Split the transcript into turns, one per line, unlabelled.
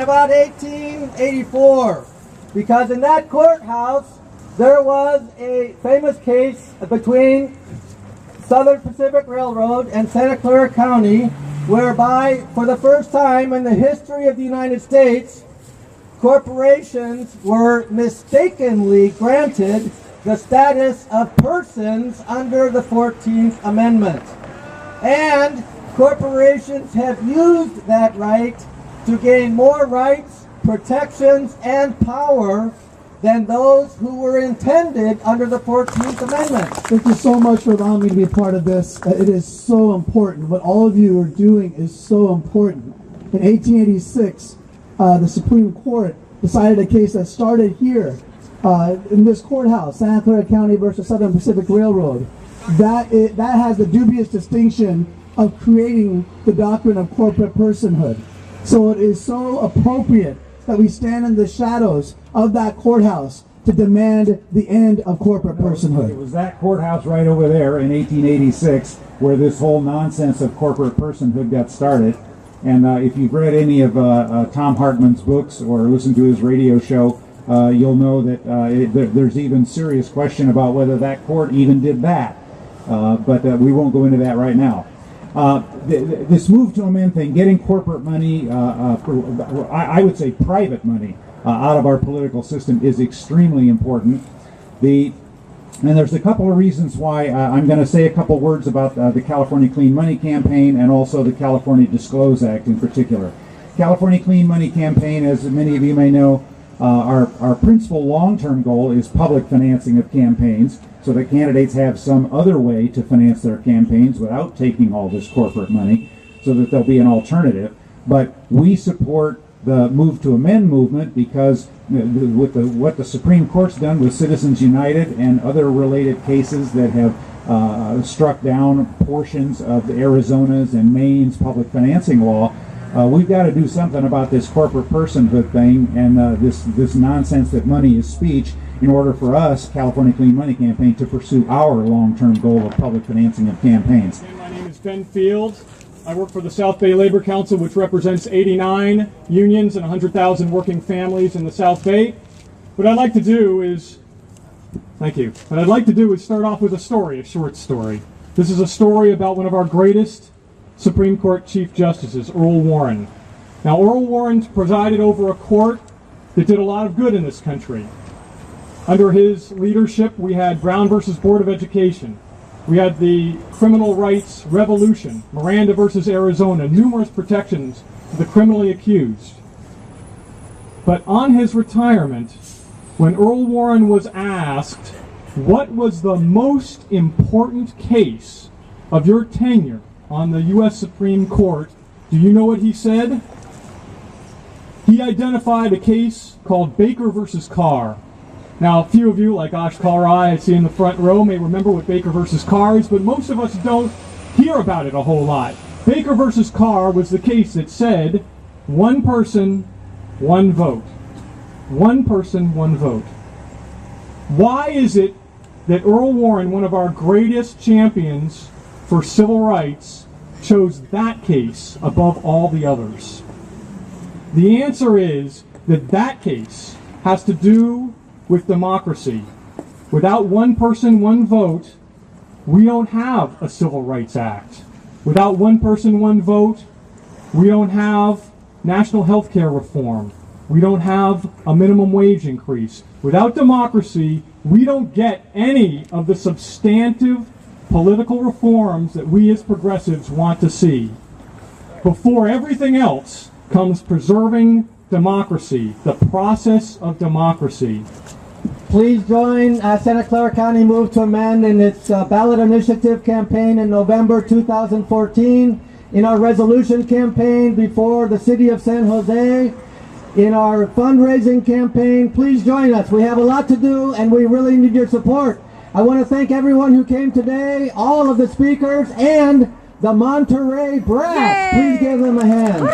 about 1884, because in that courthouse there was a famous case between Southern Pacific Railroad and Santa Clara County, whereby for the first time in the history of the United States, corporations were mistakenly granted the status of persons under the 14th Amendment. And corporations have used that right to gain more rights, protections, and power than those who were intended under the 14th Amendment.
Thank you so much for allowing me to be a part of this. It is so important. What all of you are doing is so important. In 1886, the Supreme Court decided a case that started here in this courthouse, Santa Clara County versus Southern Pacific Railroad. That has the dubious distinction of creating the doctrine of corporate personhood. So it is so appropriate that we stand in the shadows of that courthouse to demand the end of corporate personhood.
It was that courthouse right over there in 1886 where this whole nonsense of corporate personhood got started. And if you've read any of Tom Hartman's books or listened to his radio show, you'll know that there's even serious question about whether that court even did that. But we won't go into that right now. This move to amend thing, getting corporate money, I would say private money, out of our political system is extremely important. And there's a couple of reasons why. I'm going to say a couple words about the California Clean Money Campaign and also the California Disclose Act in particular. California Clean Money Campaign, as many of you may know, our principal long-term goal is public financing of campaigns, so that candidates have some other way to finance their campaigns without taking all this corporate money, so that there'll be an alternative. But we support the Move to Amend movement because with what the Supreme Court's done with Citizens United and other related cases that have struck down portions of Arizona's and Maine's public financing law, we've got to do something about this corporate personhood thing and this nonsense that money is speech, in order for us, California Clean Money Campaign, to pursue our long-term goal of public financing of campaigns.
My name is Ben Field. I work for the South Bay Labor Council, which represents 89 unions and 100,000 working families in the South Bay. What I'd like to do is, thank you, what I'd like to do is start off with a story, a short story. This is a story about one of our greatest Supreme Court Chief Justices, Earl Warren. Now, Earl Warren presided over a court that did a lot of good in this country. Under his leadership, we had Brown versus Board of Education. We had the criminal rights revolution, Miranda versus Arizona, numerous protections for the criminally accused. But on his retirement, when Earl Warren was asked, what was the most important case of your tenure on the U.S. Supreme Court, do you know what he said? He identified a case called Baker versus Carr. Now, a few of you, like Ash Kalrai, I see in the front row, may remember what Baker versus Carr is, but most of us don't hear about it a whole lot. Baker versus Carr was the case that said, one person, one vote. One person, one vote. Why is it that Earl Warren, one of our greatest champions for civil rights, chose that case above all the others? The answer is that that case has to do with democracy. Without one person, one vote, we don't have a Civil Rights Act. Without one person, one vote, we don't have national health care reform. We don't have a minimum wage increase. Without democracy, we don't get any of the substantive political reforms that we as progressives want to see. Before everything else comes preserving democracy, the process of democracy.
Please join Santa Clara County Move to Amend in its ballot initiative campaign in November 2014, in our resolution campaign before the city of San Jose, in our fundraising campaign. Please join us. We have a lot to do and we really need your support. I want to thank everyone who came today, all of the speakers, and the Monterey Brass. Yay! Please give them a hand.